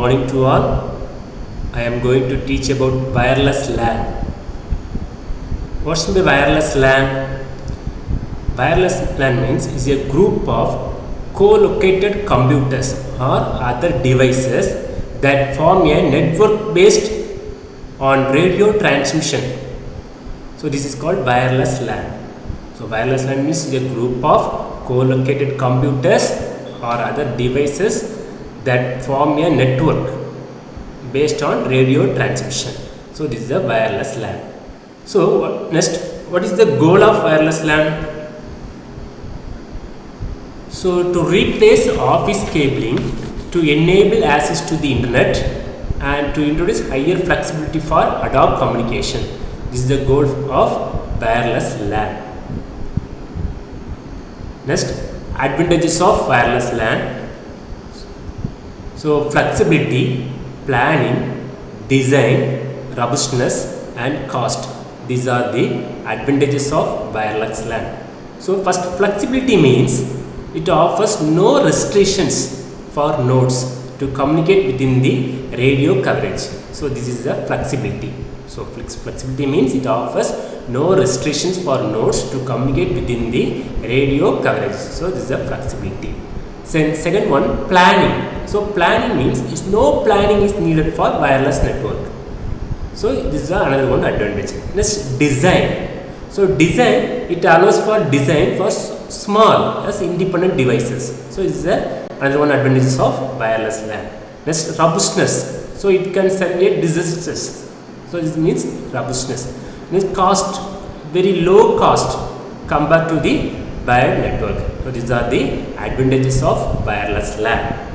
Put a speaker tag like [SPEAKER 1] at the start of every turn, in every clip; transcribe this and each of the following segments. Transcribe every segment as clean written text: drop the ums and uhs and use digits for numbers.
[SPEAKER 1] morning to all. I am going to teach about wireless LAN. What's the wireless LAN? Wireless LAN means is a group of co-located computers or other devices that form a network based on radio transmission. So this is called wireless LAN. So wireless LAN means is a group of co-located computers or other devices that form a network based on radio transmission. So this is the wireless LAN. So next, what is the goal of wireless LAN? So to replace office cabling to enable access to the internet and to introduce higher flexibility for ad hoc communication. This is the goal of wireless LAN. Next, advantages of wireless LAN. So flexibility, planning, design, robustness and cost. These are the advantages of wireless LAN. So first, flexibility means it offers no restrictions for nodes to communicate within the radio coverage. So this is the flexibility. So flexibility means it offers no restrictions for nodes to communicate within the radio coverage. So this is the flexibility. Second one, planning. So planning means no planning is needed for wireless network. So this is another one advantage. Next, design. So design, it allows for design for small as independent devices. So this is another one advantage of wireless LAN. Next, robustness. So it can survive disasters. So this means robustness. Next, cost, very low cost compared to the wired network. So these are the advantages of wireless LAN.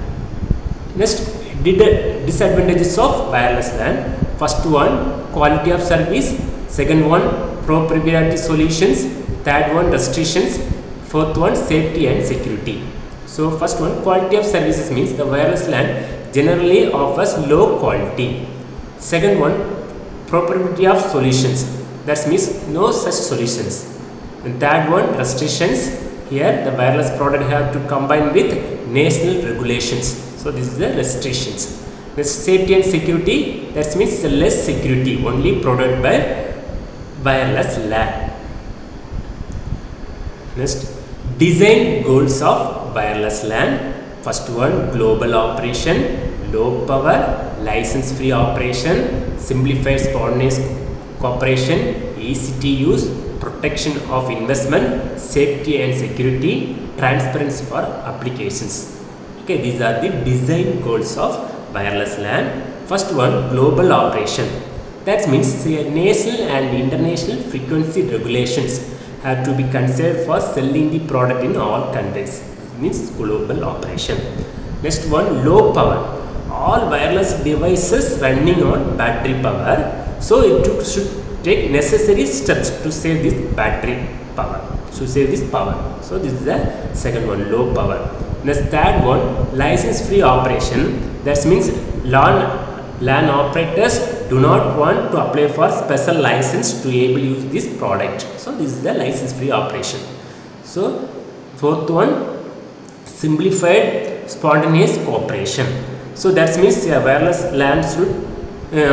[SPEAKER 1] Next, disadvantages of wireless LAN. First one, quality of service. Second one, proprietary solutions. Third one, restrictions. Fourth one, safety and security. So first one, quality of services means the wireless LAN generally offers low quality. Second one, proprietary of solutions. That means no such solutions. And third one, restrictions. Here the wireless product have to combine with national regulations. So this is the restrictions. Next, safety and security. That means the less security only provided by wireless LAN. Next, design goals of wireless LAN. First one, global operation, low power, license free operation, simplified spontaneous cooperation, easy to use, protection of investment, safety and security, transparency for applications. Okay, these are the design goals of wireless LAN. First one, global operation. That means national and international frequency regulations have to be considered for selling the product in all countries. This means global operation. Next one, low power. All wireless devices running on battery power. So it should take necessary steps to save this battery power. So save this power. So this is the second one, low power. Next, third one, license free operation. That means LAN operators do not want to apply for special license to able use this product. So this is the license free operation. So fourth one, simplified spontaneous cooperation. So that means wireless LAN should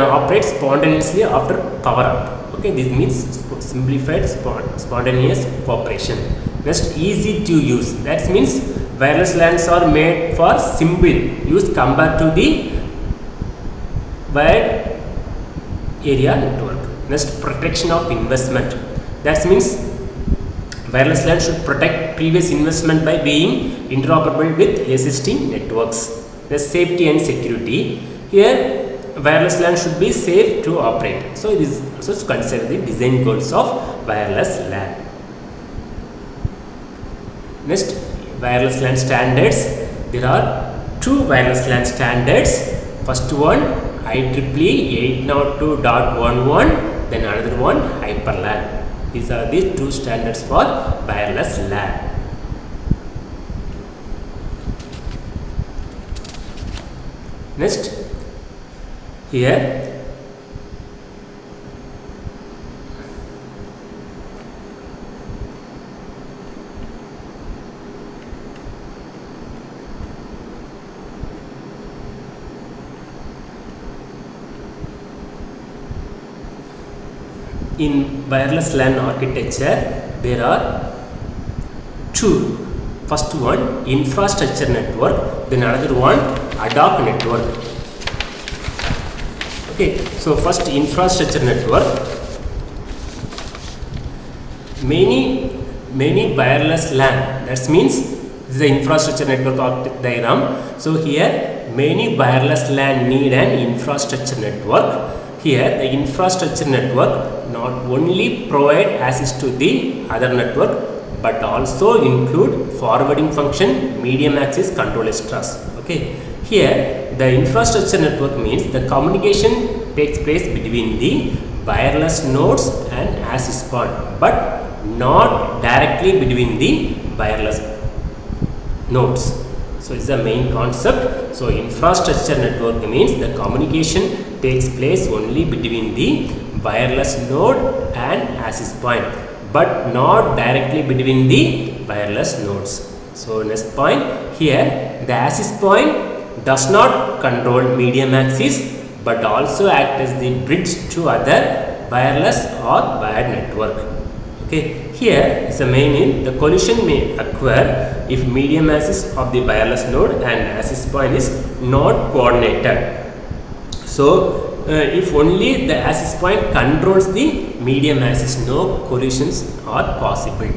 [SPEAKER 1] operate spontaneously after power up. Okay, this means simplified spontaneous cooperation. Next, easy to use. That means wireless LANs are made for simple use compared to the wired area network. Next, protection of investment. That means wireless LAN should protect previous investment by being interoperable with existing networks. The safety and security. Here wireless LAN should be safe to operate. So it is also considered the design goals of wireless LAN. Next, wireless LAN standards. There are two wireless LAN standards. First one, IEEE 802.11, then another one, HyperLAN. These are the two standards for wireless LAN. Next, here in wireless LAN architecture there are two. First one infrastructure network, then another one ad hoc network. Okay, so first infrastructure network. Many wireless LAN, that means this is the infrastructure network diagram. So here many wireless LAN need an infrastructure network. Here the infrastructure network not only provide access to the other network but also include forwarding function, medium access, control extras. Okay, here the infrastructure network means the communication takes place between the wireless nodes and access point, but not directly between the wireless nodes. So it's the main concept. So infrastructure network means the communication takes place only between the wireless node and access point, but not directly between the wireless nodes. So next point, here the access point does not control medium access but also act as the bridge to other wireless or wired network. Okay, here is the main in the collision may occur if medium access of the wireless node and access point is not coordinated. So if only the access point controls the medium access, no collisions are possible.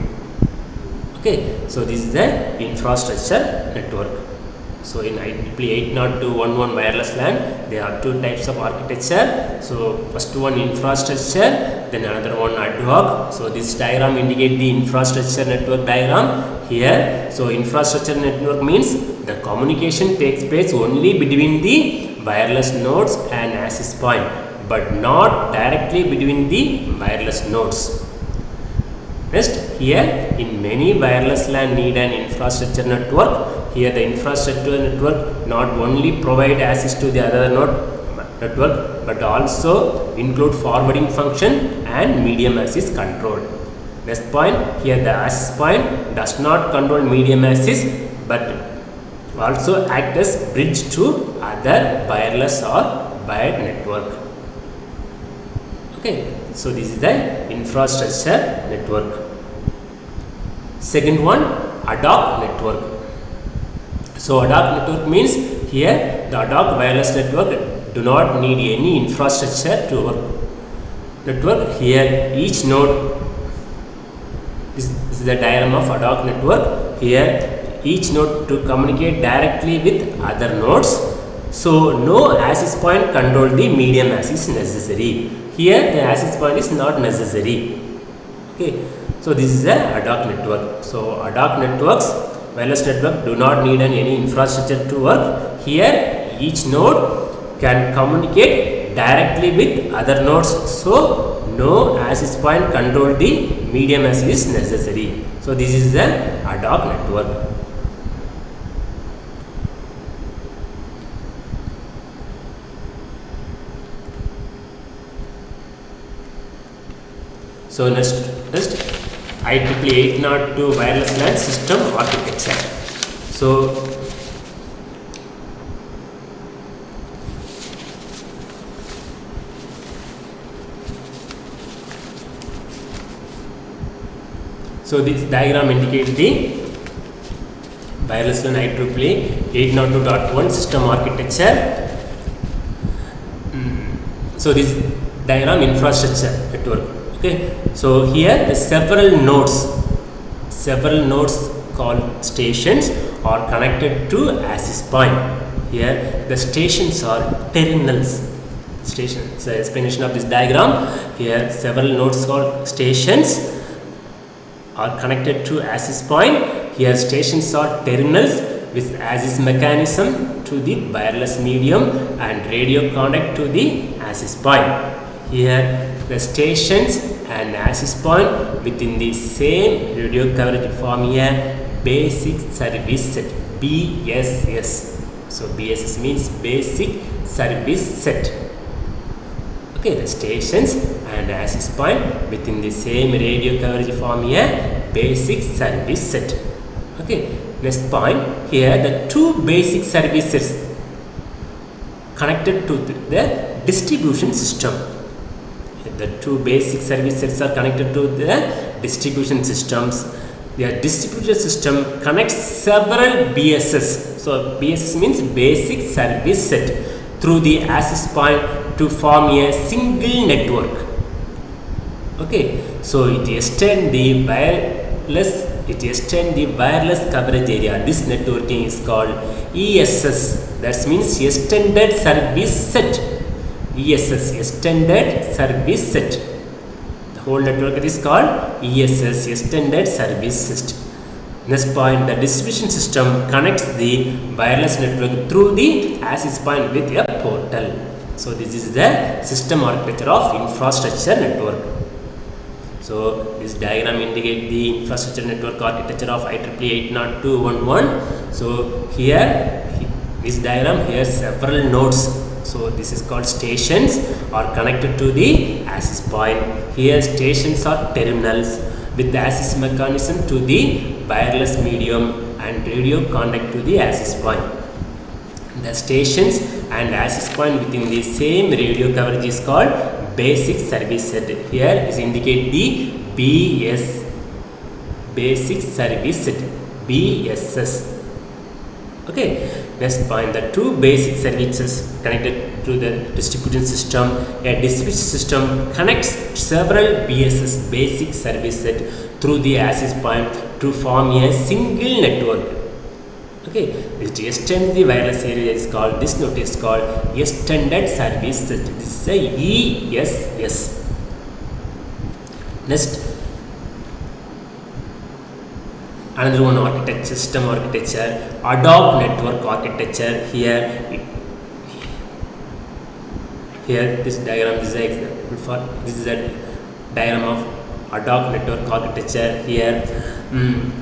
[SPEAKER 1] Okay, so this is the infrastructure network. So in IEEE 802.11 wireless LAN, there are two types of architecture. So first one infrastructure, then another one ad hoc. So this diagram indicate the infrastructure network diagram here. So infrastructure network means the communication takes place only between the wireless nodes and access point, but not directly between the wireless nodes. Next, here in many wireless LAN need an infrastructure network. Here the infrastructure network not only provide access to the other node network but also include forwarding function and medium access control. Next point, here the access point does not control medium access but also act as bridge to other wireless or wired network. Okay, so this is the infrastructure network. Second one, ad hoc network. So ad hoc network means here the ad hoc wireless network do not need any infrastructure to work. Network here each node, this is the diagram of ad hoc network. Here each node to communicate directly with other nodes. So no access point control the medium access necessary. Here the access point is not necessary. Okay, so this is a ad hoc network. So ad hoc networks, wireless network do not need any infrastructure to work. Here each node can communicate directly with other nodes. So no access point control the medium access is necessary. So this is the ad hoc network. So next IEEE 802 wireless LAN system architecture. So this diagram indicates the wireless LAN IEEE 802.1 system architecture. So this diagram infrastructure network. Okay, so here the several nodes called stations are connected to access point. Here the stations are terminals. Station, so explanation of this diagram. Here several nodes called stations are connected to access point. Here stations are terminals with access mechanism to the wireless medium and radio connect to the access point. Here the stations and access point within the same radio coverage form a basic service set, BSS. So BSS means basic service set. Okay, the stations and access point within the same radio coverage form a basic service set. Okay, next point, here the two basic services connected to the distribution system. The two basic service sets are connected to the distribution systems. The distribution system connects several BSS. So BSS means basic service set through the access point to form a single network. Okay, so it extends the wireless coverage area. This networking is called ESS. That means extended service set. ESS, extended service set. The whole network is called ESS, extended service set. Next point, the distribution system connects the wireless network through the access point with a portal. So this is the system architecture of infrastructure network. So this diagram indicates the infrastructure network architecture of IEEE 802.11. So here, this diagram here several nodes. So this is called stations are connected to the access point. Here stations are terminals with the access mechanism to the wireless medium and radio connect to the access point. The stations and access point within the same radio coverage is called basic service set. Here is indicate the BS, basic service set, BSS. Okay, next point, the two basic services connected to the distribution system. A distribution system connects several BSS, basic service set, through the access point to form a single network. Okay, which extends the wireless area is called, this node is called extended service set. This is a ESS. Next, another one architecture, system architecture, ad hoc network architecture. Here this diagram is an example for, this is a diagram of ad hoc network architecture. Here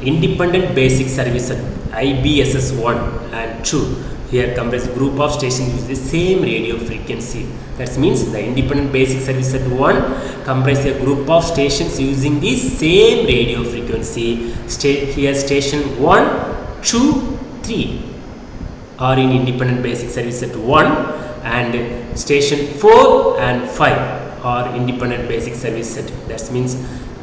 [SPEAKER 1] independent basic service set IBSS 1 and 2 here comprise group of stations with the same radio frequency. That means the independent basic service set 1 comprise a group of stations using the same radio frequency. Here station 1, 2, 3 are in independent basic service set 1 and station 4 and 5 are independent basic service set. That means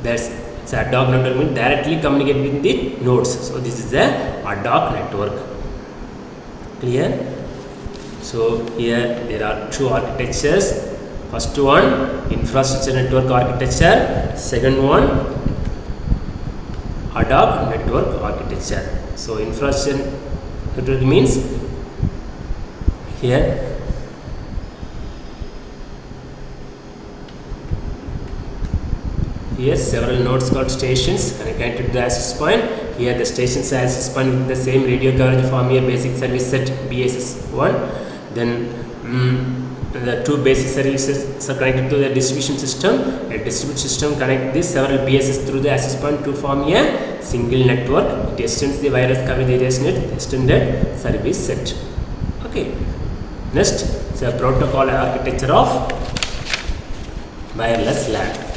[SPEAKER 1] it's ad hoc network, means directly communicate with the nodes. So this is the ad hoc network. Clear? So here there are two architectures. First one, infrastructure network architecture. Second one, ad hoc network architecture. So infrastructure network means here several nodes called stations connected to the access point. Here the stations access point with the same radio coverage form a basic service set BSS 1. Then the two basic services are connected to the distribution system. A distribution system connects these several BSS through the access point to form a single network. It extends the wireless coverage area net extended service set. Okay. Next, it's a protocol architecture of wireless LAN.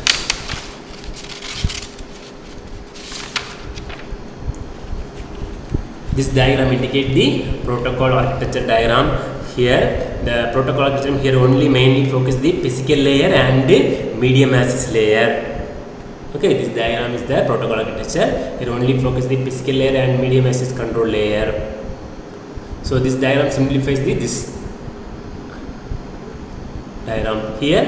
[SPEAKER 1] This diagram indicates the protocol architecture diagram. Here the protocol architecture here only mainly focus the physical layer and the medium access layer. Okay, this diagram is the protocol architecture. Here only focus the physical layer and medium access control layer. So this diagram simplifies this diagram. Here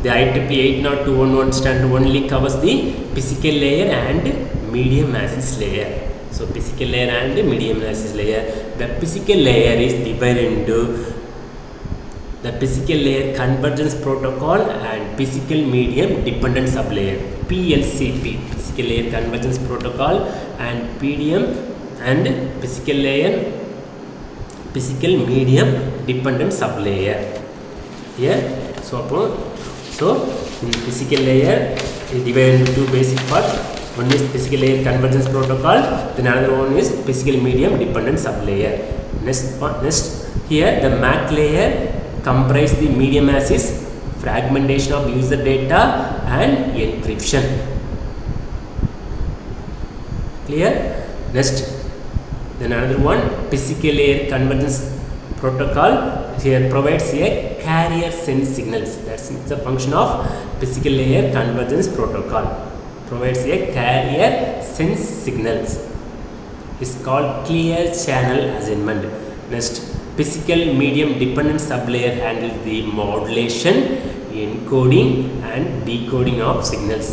[SPEAKER 1] the IEEE 802.11 standard only covers the physical layer and medium access layer. So physical layer and medium access layer. The physical layer is divided into the physical layer convergence protocol and physical medium dependent sublayer, PLCP, physical layer convergence protocol and PDM and physical medium dependent sublayer. Here so in physical layer is divided into two basic parts. One is physical layer convergence protocol, then another one is physical medium dependent sublayer. Next here the MAC layer comprise the medium access, fragmentation of user data and encryption. Clear? Next, then another one, physical layer convergence protocol here provides a carrier sense signals. That's the function of physical layer convergence protocol. Provides a carrier sense signals. It's called clear channel assignment. Next, physical medium dependent sublayer handles the modulation, encoding and decoding of signals.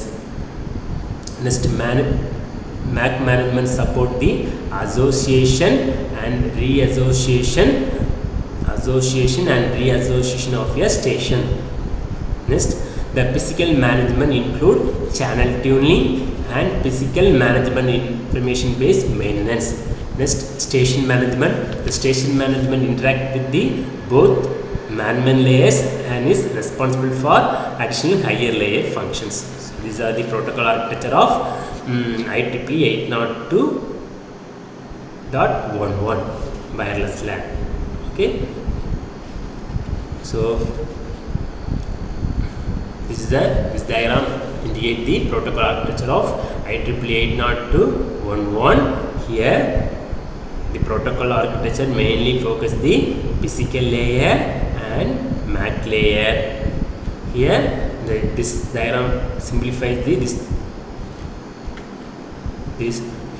[SPEAKER 1] Next, MAC management support the association and reassociation of a station. Next, the physical management include channel tuning and physical management information based maintenance. Next, station management. The station management interact with the both management layers and is responsible for additional higher layer functions. So these are the protocol architecture of IEEE 802.11 wireless LAN. Okay, so this diagram indicate the protocol architecture of IEEE 802.11. Here the protocol architecture mainly focus the physical layer and MAC layer. Here this diagram simplifies this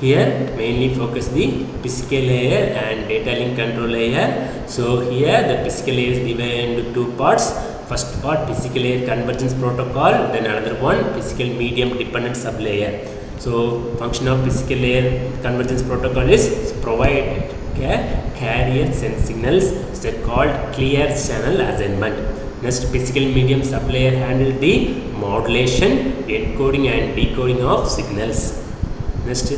[SPEAKER 1] here mainly focus the physical layer and data link control layer. So here the physical layer is divided into two parts. First part physical layer convergence protocol, then another one physical medium dependent sublayer. So function of physical layer convergence protocol is provide carrier sense signals. It's called clear channel assignment. Next, physical medium sublayer handle the modulation, encoding and decoding of signals. Next,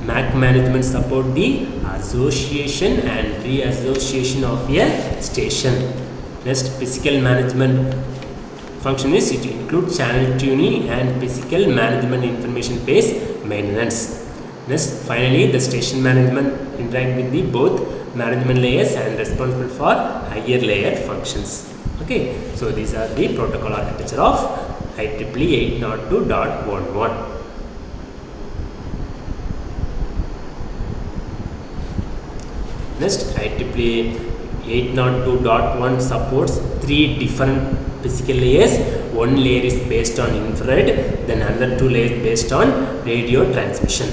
[SPEAKER 1] MAC management support the association and reassociation of a station. Next, physical management function is it includes channel tuning and physical management information based maintenance. Next, finally, the station management interact with the both management layers and responsible for higher layer functions. Okay, so these are the protocol architecture of IEEE 802.11. Next, IEEE 802.1 supports three different physical layers. One layer is based on infrared, then another two layers based on radio transmission.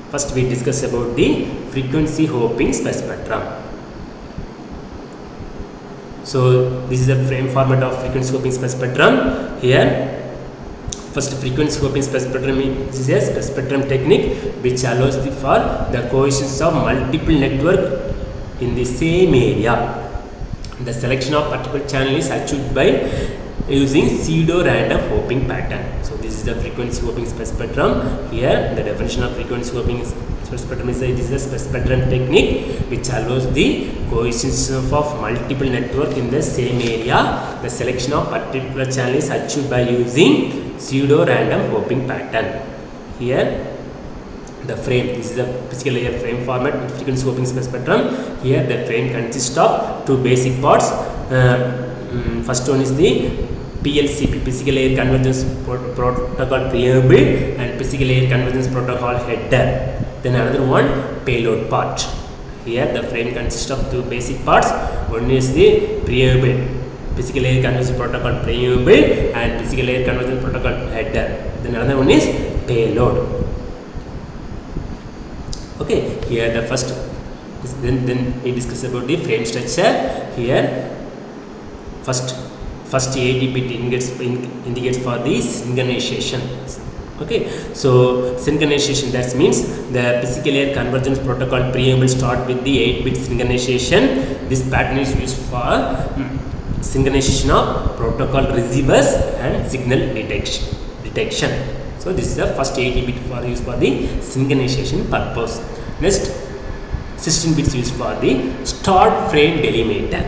[SPEAKER 1] First, we discuss about the frequency hopping spectrum. So this is the frame format of frequency hopping spectrum. Here, first frequency hopping spectrum is a spectrum technique which allows for the coexistence of multiple networks in the same area. The selection of particular channel is achieved by using pseudo random hopping pattern. So this is the frequency hopping spectrum. Here the definition of frequency hopping spectrum is it is a spectrum technique which allows the coexistence of multiple networks in the same area. The selection of particular channel is achieved by using pseudo random hopping pattern. Here the frame, this is a physical layer frame format with frequency hopping spectrum. Here the frame consists of two basic parts. First one is the PLCP, physical layer convergence protocol preamble, and physical layer convergence protocol header. Then another one payload part. Here the frame consists of two basic parts. One is the preamble, physical layer convergence protocol preamble, and physical layer convergence protocol header. Then another one is payload. Okay, here the first, then we discuss about the frame structure. Here first AD bit indicates for the synchronization. Okay, so synchronization, that means the physical layer convergence protocol preamble start with the 8-bit synchronization. This pattern is used for synchronization of protocol receivers and signal detection. So this is the first 80 bit for use for the synchronization purpose. Next, 16 bits used for the start frame delimiter.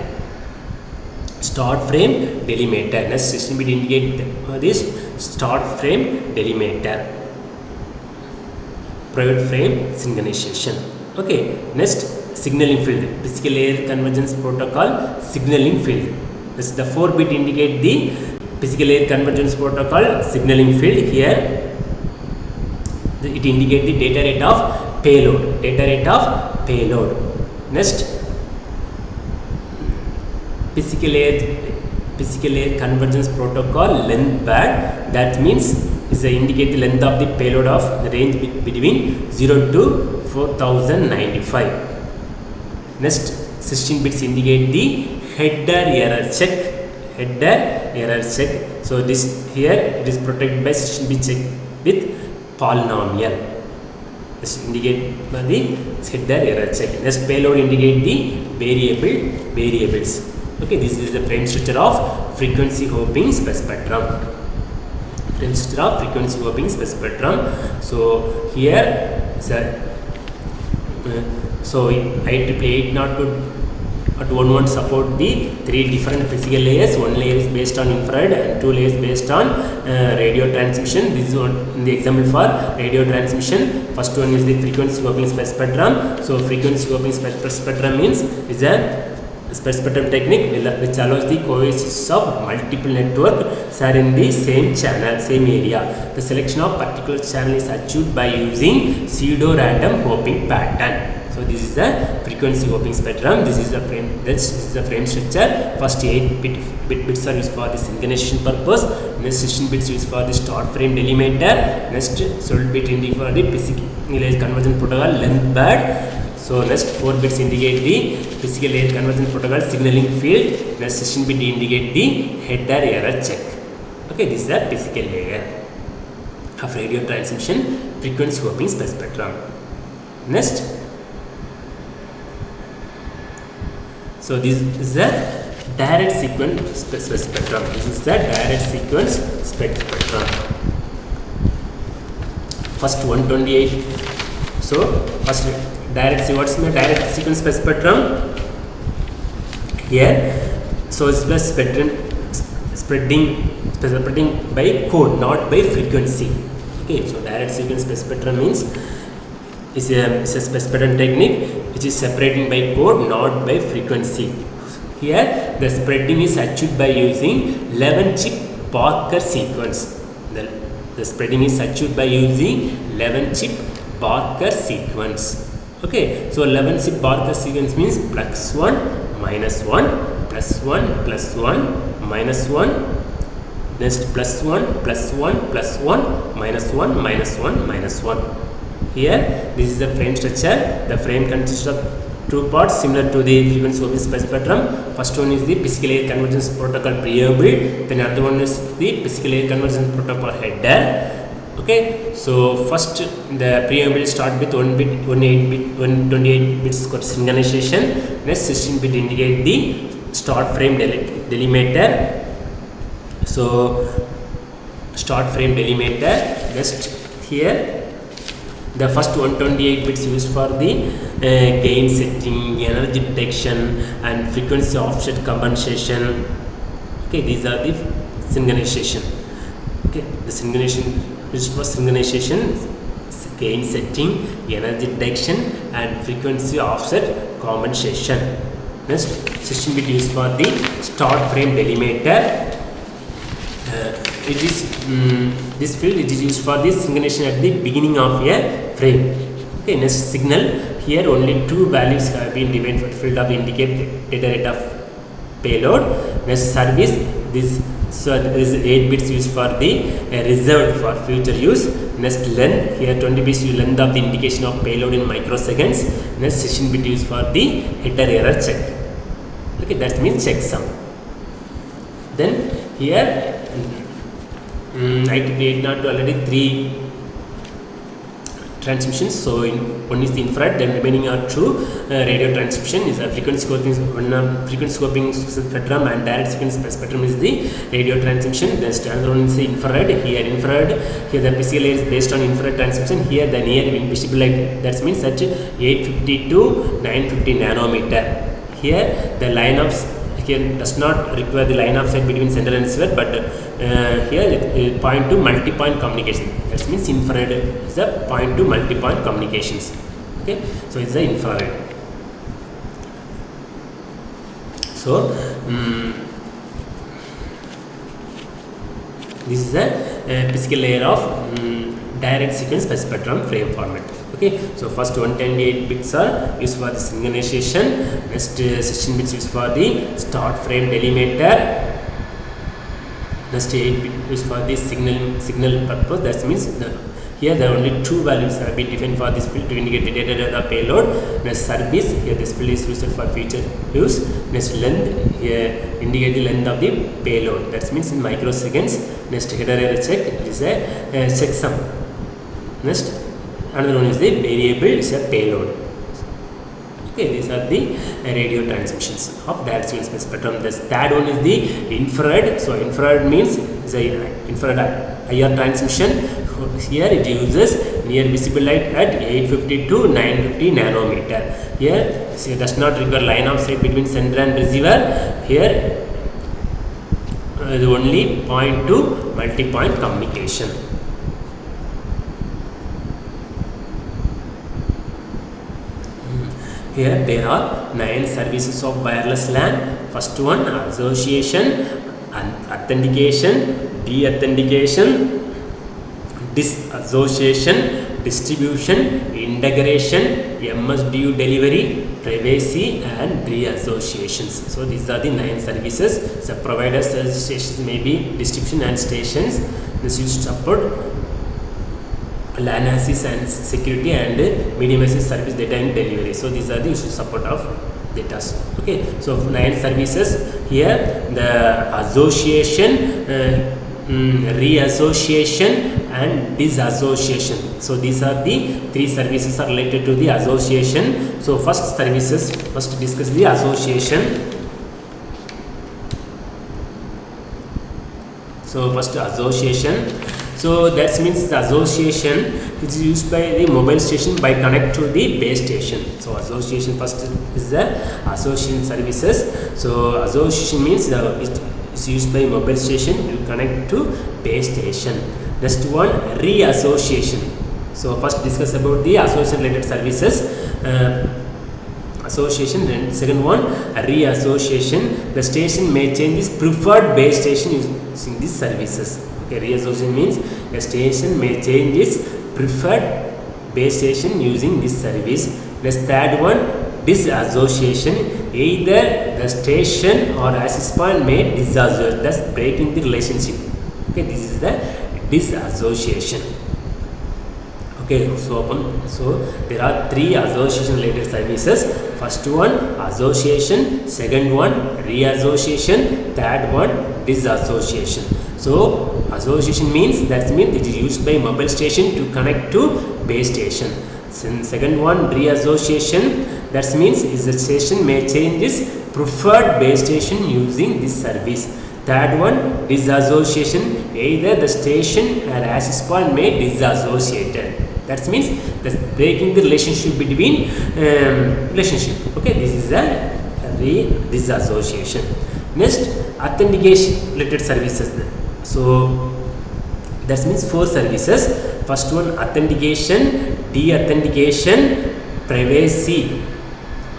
[SPEAKER 1] Start frame delimiter. Next, 16 bit indicate this start frame delimiter. Private frame synchronization. Okay. Next, signaling field. Physical layer convergence protocol signaling field. This the 4-bit indicate the physical layer convergence protocol signaling field. Here it indicates the data rate of payload. Next, physical layer convergence protocol length band, that means is the indicate the length of the payload of the range between 0 to 4095. Next 16 bits indicate the header error check. So this here it is protected by 16 bit check with polynomial. This indicate by the header error check. Next payload indicate the variables. Okay, this is the frame structure of frequency hopping spectrum. So here so IEEE 802.11 support the 3 different physical layers. One layer is based on infrared and 2 layers based on radio transmission. This is one in the example for radio transmission. First one is the frequency hopping spectrum. So frequency hopping spectrum means is a spectrum technique which allows the coexistence of multiple networks are in the same channel, same area. The selection of particular channel is achieved by using pseudo-random hopping pattern. So this is the frequency hopping spectrum. This is the frame. This is the frame structure. First 8 bits are used for the synchronization purpose. Next 16 bits used for the start frame delimiter. Next 12 bit indicate for the physical layer convergence protocol length band. So next 4 bits indicate the physical layer convergence protocol signaling field. Next 16 bit indicate the header error check. Okay, this is the physical layer of radio transmission frequency hopping spectrum. Next, so this is the direct sequence spectrum. First 128. So first what's the direct sequence spectrum? Here, so it's the spectrum spreading by code, not by frequency. Okay, so direct sequence spectrum means is a spectrum technique which is separating by code, not by frequency. Here, the spreading is achieved by using 11 chip Barker sequence. The spreading is achieved by using 11 chip Barker sequence. Okay, so 11 chip Barker sequence means plus 1, minus 1, plus 1, plus 1, minus 1. Next plus 1, plus 1, plus 1, minus 1, minus 1, minus 1. Here, this is the frame structure. The frame consists of 2 parts similar to the frequency hopping spectrum. First one is the physical layer convergence protocol preamble. Then another one is the physical layer convergence protocol header. Okay, so first the preamble start with 1 bit, 128 bits synchronization. Next 16 bit indicate the start frame delimiter. So start frame delimiter. Next here the first 128 bits used for the gain setting, energy detection and frequency offset compensation. Okay, these are the synchronization. Okay, the synchronization is for synchronization, gain setting, energy detection and frequency offset compensation. Next 16 bit used for the start frame delimiter. It is this field it is used for this synchronization at the beginning of a frame. Okay, next signal. Here only 2 values have been defined for the field of indicate data rate of payload. Next service, this so there is 8 bits used for the reserved for future use. Next length, here 20 bits length of the indication of payload in microseconds. Next 16 bit used for the header error check. Okay, that means checksum. Then here IEEE 802 already 3 transmissions. So one is the infrared, then remaining are 2 radio transmission is a frequency hopping spectrum and direct sequence spectrum is the radio transmission. Then another one is the infrared. Here the physical layer is based on infrared transmission. Here the near invisible light, that means such 850 to 950 nanometer. Here the line of does not require the line of sight between center and receiver, but here it point to multi-point communication. That means infrared is the point to multi-point communications. Okay, so it's the infrared. So this is the physical layer of direct sequence spectrum frame format. Okay, so first 128 bits are used for the synchronization. Next 16 bits used for the start frame delimiter. Next 8 bit used for the signal purpose. That means here there are only two values have been defined for this field to indicate the data the payload. Next service, here this field is used for future use. Next length, here indicate the length of the payload. That means in microseconds. Next header error check, it is a checksum. Next another one is the variable is a payload. Okay, these are the radio transmissions of direct field spectrum. The third one is the infrared. So infrared means is a infrared IR transmission. Here it uses near visible light at 850 to 950 nanometer. Here see, it does not require line of sight between sender and receiver. Here the only point to multi-point communication. Here there are 9 services of wireless LAN. First one, association, authentication, de-authentication, disassociation, distribution, integration, MSDU delivery, privacy and re-associations. So these are the 9 services. So providers stations may be distribution and stations. This used to support LAN access and security and medium access service data and delivery. So these are the support of data. Okay, so 9 services. Here the association, re-association and disassociation. So these are the 3 services are related to the association. So first discuss the association. So first association. So that means the association is used by the mobile station by connect to the base station. So association first is the association services. So association means it is used by mobile station to connect to base station. Next one, re-association. So first discuss about the association related services. Association, and second one, re-association. The station may change its preferred base station using these services. Okay, re-association means a station may change its preferred base station using this service. The third one, disassociation. Either the station or access point may disassociate, thus breaking the relationship. Okay, this is the disassociation. Okay, so there are 3 association related services. First one, association. Second one, re-association. Third one, disassociation. So association means it is used by mobile station to connect to base station. Second one, re-association. That means the station may change its preferred base station using this service. Third one, disassociation. Either the station or access point may disassociate. That means breaking the relationship between relationship. Okay, this is the disassociation. Next, authentication related services. So that means 4 services. First one, authentication, de-authentication, privacy.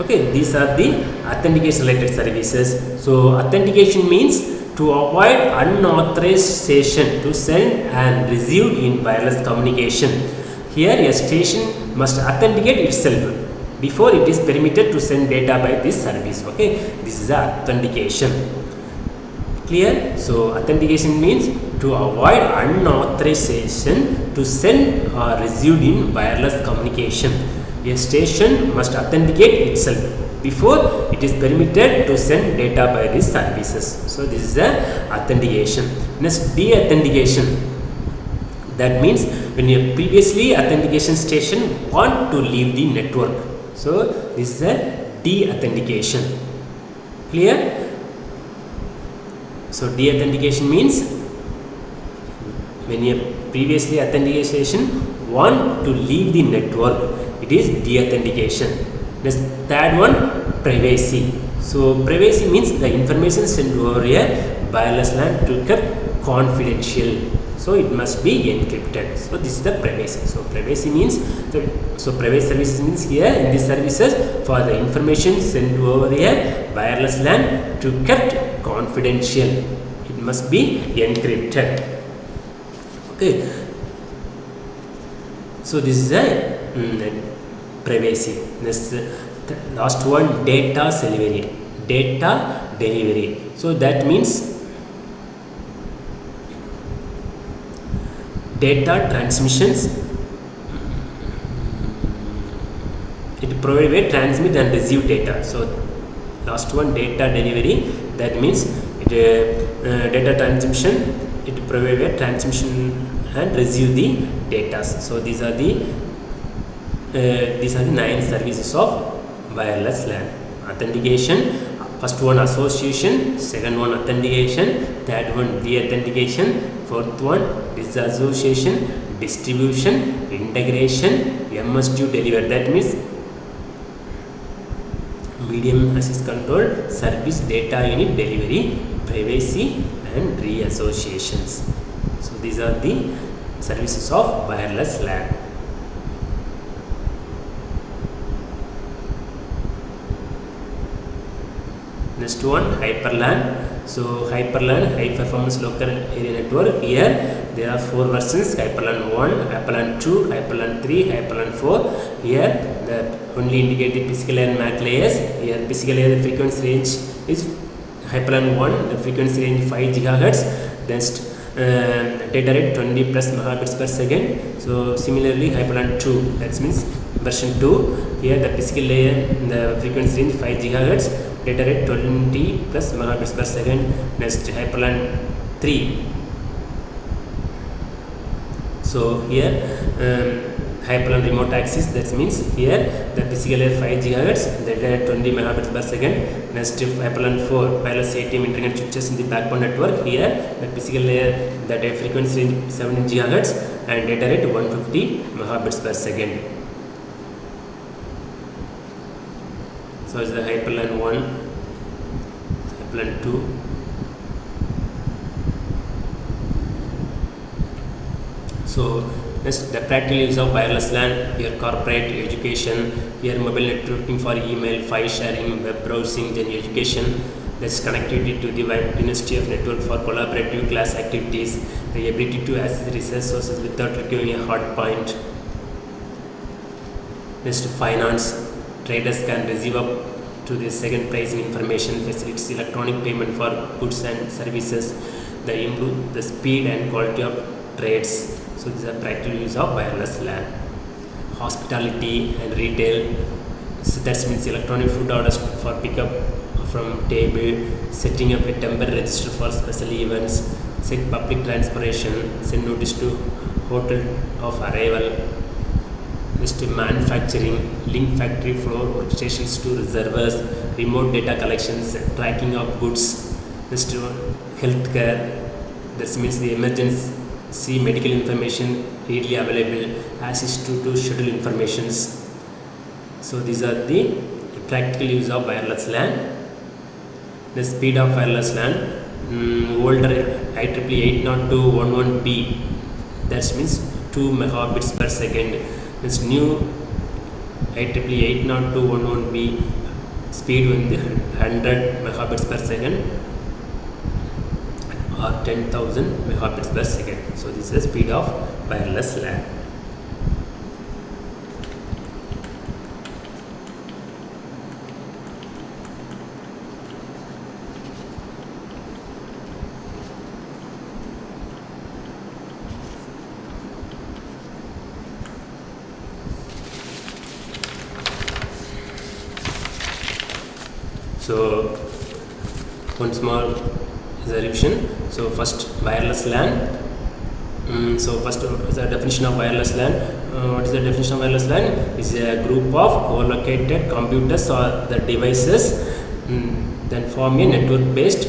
[SPEAKER 1] Okay, these are the authentication related services. So authentication means to avoid unauthorized session to send and receive in wireless communication. Here a station must authenticate itself before it is permitted to send data by this service. Okay, this is authentication. Clear? So authentication means to avoid unauthorization to send or receive in wireless communication. A station must authenticate itself before it is permitted to send data by these services. So this is the authentication. Next, de-authentication. That means when a previously authentication station want to leave the network. So this is a de-authentication. Clear? So de-authentication means when a previously authentication station want to leave the network, it is de-authentication. The third one, privacy. So privacy means the information sent over a wireless LAN to keep confidential. So it must be encrypted. So this is the privacy. So privacy means privacy services means here in these services for the information sent over a wireless LAN to kept confidential. It must be encrypted. Okay. So this is a privacy. This the last one, data delivery. Data delivery. So that means data transmissions. It provide way transmit and receive data. So last one, data delivery. That means data transmission. It provide way transmission and receive the data. So these are the 9 services of wireless LAN. Authentication. First one, association. Second one, authentication. Third one, de-authentication. Fourth one, disassociation. Distribution. Integration. MSU deliver. That means medium access control, service data unit delivery, privacy and reassociations. So these are the services of wireless LAN. Next one, HyperLAN. So HyperLAN, high performance local area network. Here there are 4 versions: HyperLAN 1, HyperLAN 2, HyperLAN 3, HyperLAN 4. Here the only indicate the physical layer and MAC layers. Here physical layer, the frequency range is HyperLAN 1, the frequency range 5 GHz. Next data rate 20 plus megabits per second. So similarly HyperLAN 2, that means version 2. Here the physical layer, the frequency range 5 GHz, data rate 20 plus megabits per second. Next HyperLAN 3. So here HyperLAN remote access, that means here the physical layer 5 GHz, the data rate 20 megabits per second. Next HyperLAN 4, wireless ATM internet switches in the backbone network. Here the physical layer, the frequency range 7 GHz and data rate 150 megabits per second. So is the HyperLAN 1, HyperLAN 2. So next, the practical use of wireless LAN. Here corporate, education. Here mobile networking for email, file sharing, web browsing, then education. That's connectivity to the wide density of network for collaborative class activities. The ability to access research sources without requiring a hard point. Next, finance. Traders can receive up to the second pricing information, facilitates electronic payment for goods and services. They improve the speed and quality of trades. So these are practical use of wireless LAN. Hospitality and retail. So that means electronic food orders for pickup from table, setting up a temporary register for special events, set public transportation, send notice to hotel of arrival. Next, manufacturing, link factory floor workstations to reservoirs, remote data collections, tracking of goods. Next, healthcare, this means the emergency medical information readily available, access to schedule informations. So these are the practical use of wireless LAN. The speed of wireless LAN, older IEEE 802.11b, that means 2 megabits per second. This new IEEE 802.11b speed with the 100 megabits per second or 10,000 megabits per second. So this is the speed of wireless LAN. So once more is a revision. So first, wireless LAN. So first is a definition of wireless LAN. What is the definition of wireless LAN? Is a group of co-located computers or the devices then form a network-based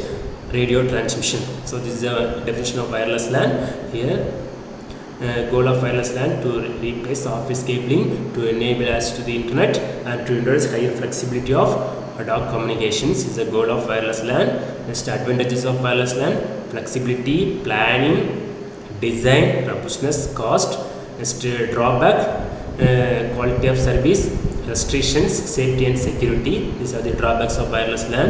[SPEAKER 1] radio transmission. So this is the definition of wireless LAN. Here goal of wireless LAN to replace office cabling to enable access to the internet and to introduce higher flexibility of ad hoc communications is the goal of wireless LAN. Next, advantages of wireless LAN: flexibility, planning, design, robustness, cost. Next, drawback, quality of service, restrictions, safety and security. These are the drawbacks of wireless LAN.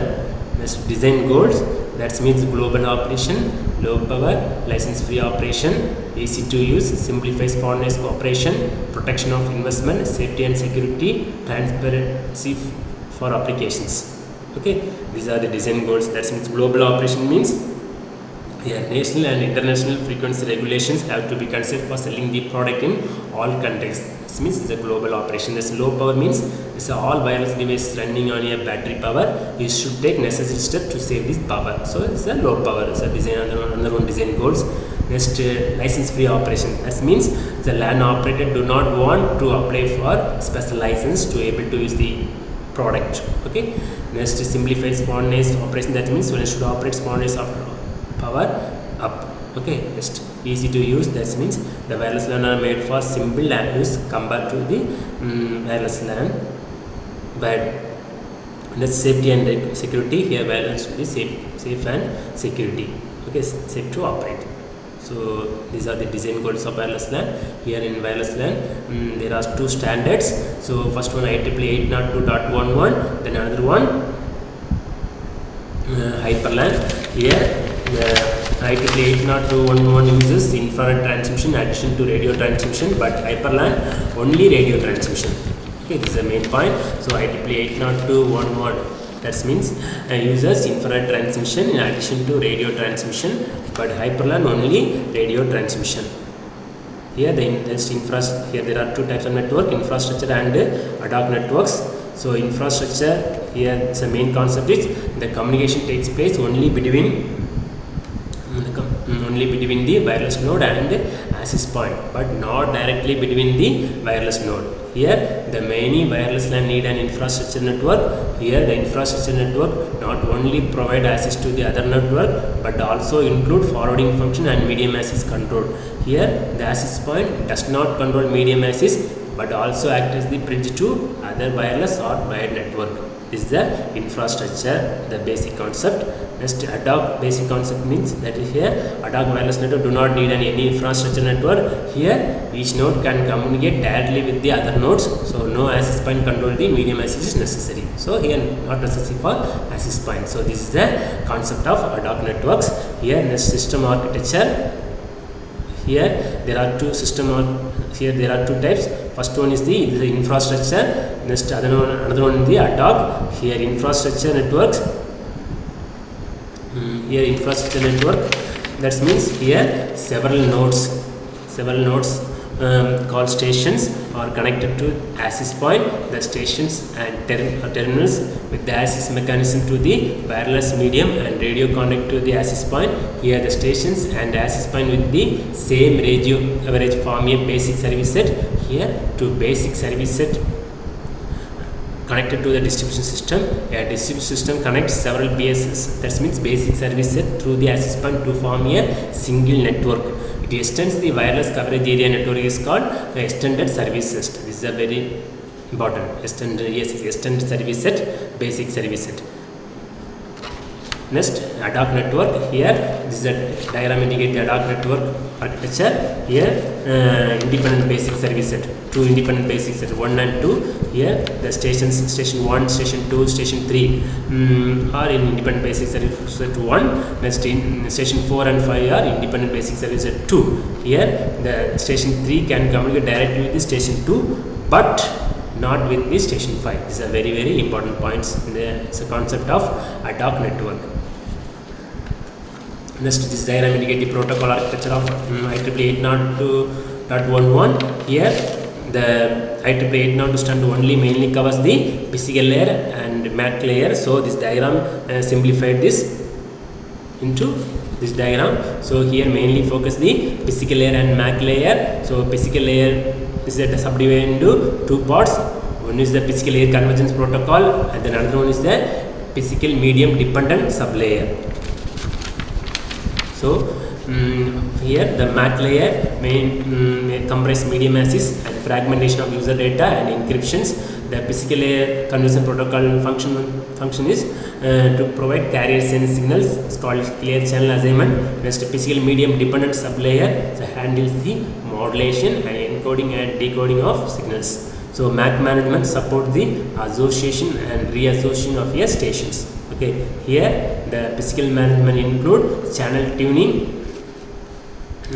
[SPEAKER 1] Next, design goals: that means global operation, low power, license free operation, easy to use, simplifies spontaneous cooperation, protection of investment, safety and security, transparency for applications. Okay, these are the design goals. That means global operation means here national and international frequency regulations have to be considered for selling the product in all countries. This means it's a global operation. This low power means it's all wireless device running on a battery power. You should take necessary steps to save this power. So it's a low power. It's a design another one design goals. Next, license free operation. That means the LAN operator do not want to apply for special license to able to use the product. Okay. Next, simplified spontaneous operation. That means when it should operate spontaneous power up. Okay, just easy to use. That means the wireless LAN are made for simple LAN use compared to the wireless LAN. But let's safety and security. Here wireless should be safe and security. Okay, safe to operate. So these are the design goals of wireless LAN. Here in wireless LAN, there are two standards. So first one IEEE 802.11, then another one HyperLAN. Here the IEEE 802.11 uses infrared transmission in addition to radio transmission, but HyperLAN only radio transmission. Okay, this is the main point. So IEEE 802.11 that means uses infrared transmission in addition to radio transmission, but HyperLAN only radio transmission. Here here there are two types of network, infrastructure and ad hoc networks. So infrastructure, here the main concept is the communication takes place only between the wireless node and access point, but not directly between the wireless node. Here the many wireless LAN need an infrastructure network. Here the infrastructure network not only provide access to the other network but also include forwarding function and medium access control. Here the access point does not control medium access but also act as the bridge to other wireless or wired network. This is the infrastructure, the basic concept. Next, ad hoc basic concept means that is here ad hoc wireless network do not need any infrastructure network. Here each node can communicate directly with the other nodes, so no access point control the medium access is necessary. So here not necessary for access point. So this is the concept of ad hoc networks. Here next, system architecture. Here there are two types. First one is the infrastructure. Next another one is the ad hoc. Here infrastructure networks. Here infrastructure network. That means here several nodes called stations are connected to access point. The stations and terminals with the access mechanism to the wireless medium and radio connect to the access point. Here the stations and access point with the same radio average form a basic service set. Here to basic service set connected to the distribution system. A distribution system connects several BSS, that means basic service set, through the access point to form a single network. It extends the wireless coverage area. Network is called the extended service set. This is a very important extended service set, basic service set. Next, ad hoc network. Here this is a diagram indicate the ad hoc network architecture. Here independent basic service set, two independent basic set, 1 and 2. Here the stations, station 1, station 2, station 3 are in independent basic service set 1. Next, in station 4 and 5 are independent basic service set 2. Here the station 3 can communicate directly with the station 2 but not with the station 5. These are very important points in the concept of ad hoc network. Next, this diagram indicate the protocol architecture of IEEE 802.11. Here the IEEE 802 standard only mainly covers the physical layer and MAC layer. So this diagram simplified this into this diagram. So here mainly focus the physical layer and MAC layer. So physical layer is subdivided into two parts. One is the physical layer convergence protocol and then another one is the physical medium dependent sublayer. So here the MAC layer may comprise medium access and fragmentation of user data and encryptions. The physical layer conversion protocol function is to provide carrier sense signals. It's called clear channel assignment. Next, physical medium dependent sublayer handles the modulation and encoding and decoding of signals. So MAC management support the association and reassociation of your stations. Okay, here the physical management include channel tuning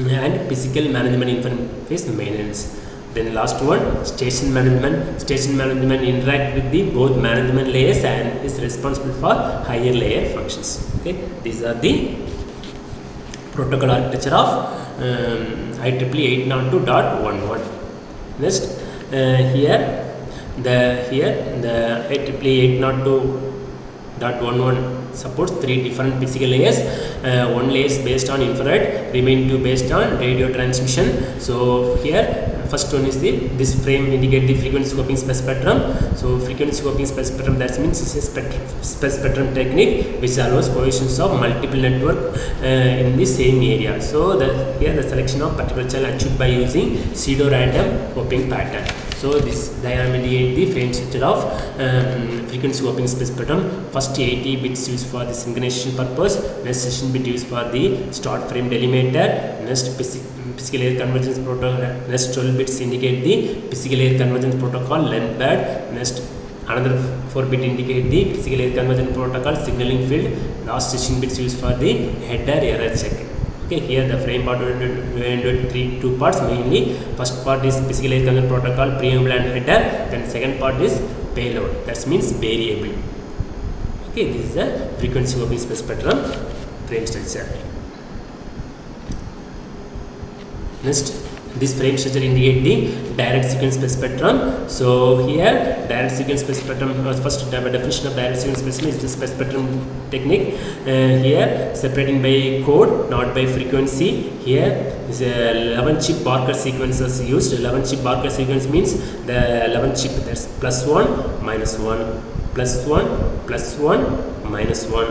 [SPEAKER 1] and physical management interface maintenance. Then last one, station management. Station management interact with the both management layers and is responsible for higher layer functions. Okay, these are the protocol architecture of IEEE 802.11. Next, here the IEEE 802.11 supports 3 different physical layers. One layer is based on infrared, remaining 2 based on radio transmission. So here first one is this frame indicate the frequency scoping spectrum. So frequency scoping spectrum, that means it's a spectrum technique which allows cohesions of multiple network in the same area. So here the selection of particular channel achieved by using pseudo random scoping pattern. So this diagram indicate the frame structure of frequency scoping spectrum. First 80 bits used for the synchronization purpose, next session bit used for the start frame delimiter, next physical layer convergence protocol, next 12 bits indicate the physical layer convergence protocol length band, next another 4 bit indicate the physical layer convergence protocol signaling field, last session bits used for the header error check. Okay, here the frame part two parts mainly. First part is physical layer convergence protocol preamble and header, then second part is payload, that means variable. Okay, this is the frequency scoping spectrum frame structure. Next, this frame structure indicate the direct sequence spectrum. So here direct sequence spectrum, first definition of direct sequence spectrum is the spectrum technique. Here separating by code, not by frequency. Here is a 11 chip Barker sequences used. 11 chip Barker sequence means the 11 chip, that's +1 -1 +1 +1 -1.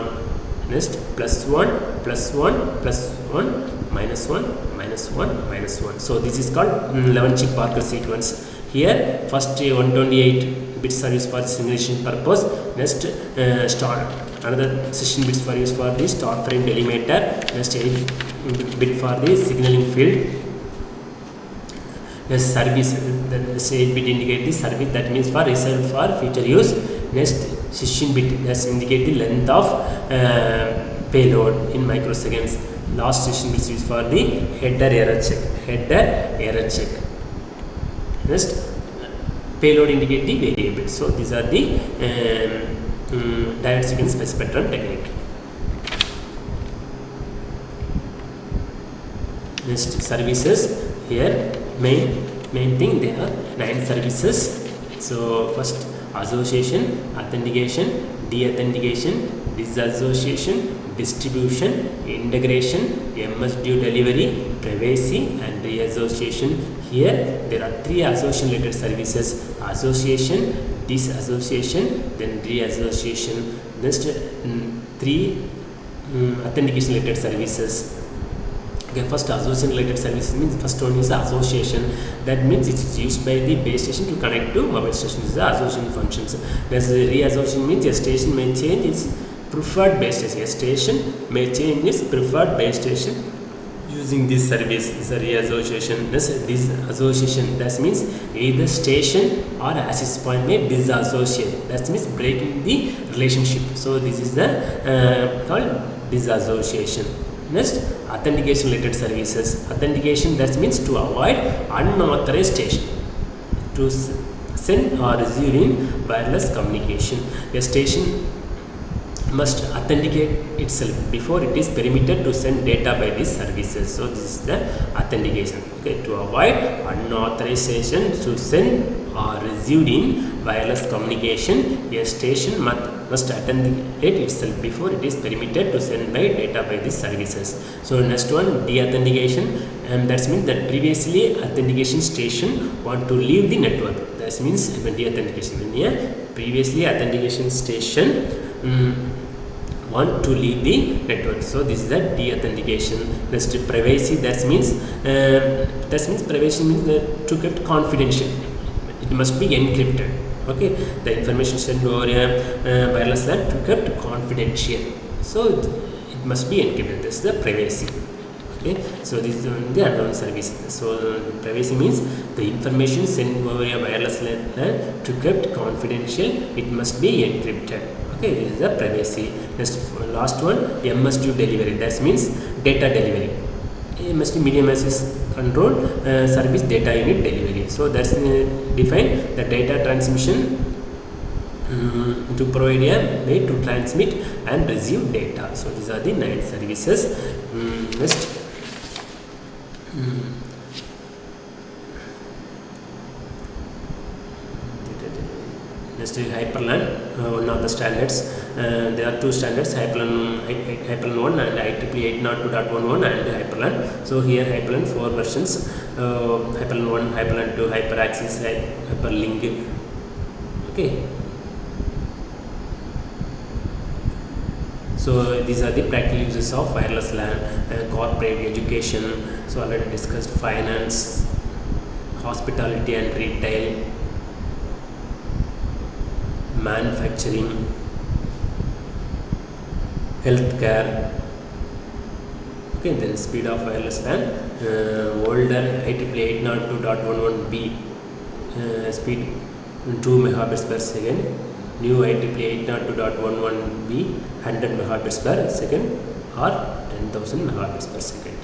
[SPEAKER 1] Next +1 +1 +1 -1 -1 -1. So this is called 11 chip Barker sequence. Here first 128 bits are used for simulation purpose. Next start another 16 bits for use for the start frame delimiter. Next 8 bit for the signaling field. Next service, the 8 bit indicate the service, that means for reserved for future use. Next 16 bit, that's indicate the length of payload in microseconds. Last 16 bits is for the header error check. Next payload indicate the variable. So these are the direct sequence spectrum technique. Next services, here main thing, there are 9 services. So first association, authentication, deauthentication, disassociation, distribution, integration, MSD delivery, privacy and reassociation. Here there are 3 association related services: association, disassociation, then reassociation. Next 3 authentication related services. Okay, first association related services means first one is association, that means it is used by the base station to connect to mobile station. This is the association functions. Next reassociation means a station may change its preferred base station. A station may change its preferred base station using this service. This is a reassociation. This association, that means either station or access point may disassociate, that means breaking the relationship. So this is the called disassociation. Next authentication related services. Authentication, that means to avoid unauthorized station to send or receive in wireless communication. A station must authenticate itself before it is permitted to send data by these services. So this is the authentication. Okay, to avoid unauthorization to send or receive in wireless communication, a station must authenticate itself before it is permitted to send by data by these services. So next one, deauthentication, and that means that previously authentication station want to leave the network. That means when deauthentication, when a previously authentication station want to leave the network. So this is the deauthentication. Next privacy, that means privacy means to keep confidential. It must be encrypted. Okay, the information sent over a wireless LAN to kept confidential. So it must be encrypted. This is the privacy. Okay, so this is the unknown service. So privacy means the information sent over a wireless LAN to kept confidential. It must be encrypted. Okay, this is the privacy. Next, last one, MS2 delivery. That means data delivery. MST medium access control service data unit delivery. So that's define the data transmission to provide a way to transmit and receive data. So these are the 9 services. Next, next is Hyperland, one of the standards. There are 2 standards, Hyperland 1 and IEEE 802.11 and Hyperland. So here Hyperland 4 versions, Hyperland 1, Hyperland 2, HyperAccess, Hyperlink. Okay. So these are the practical uses of wireless LAN, corporate, education. So already discussed finance, hospitality and retail, manufacturing, healthcare. Okay, then speed of wireless LAN, older IEEE 802.11b speed 2 megabits per second, new IEEE 802.11b 100 megabits per second or 10,000 megabits per second.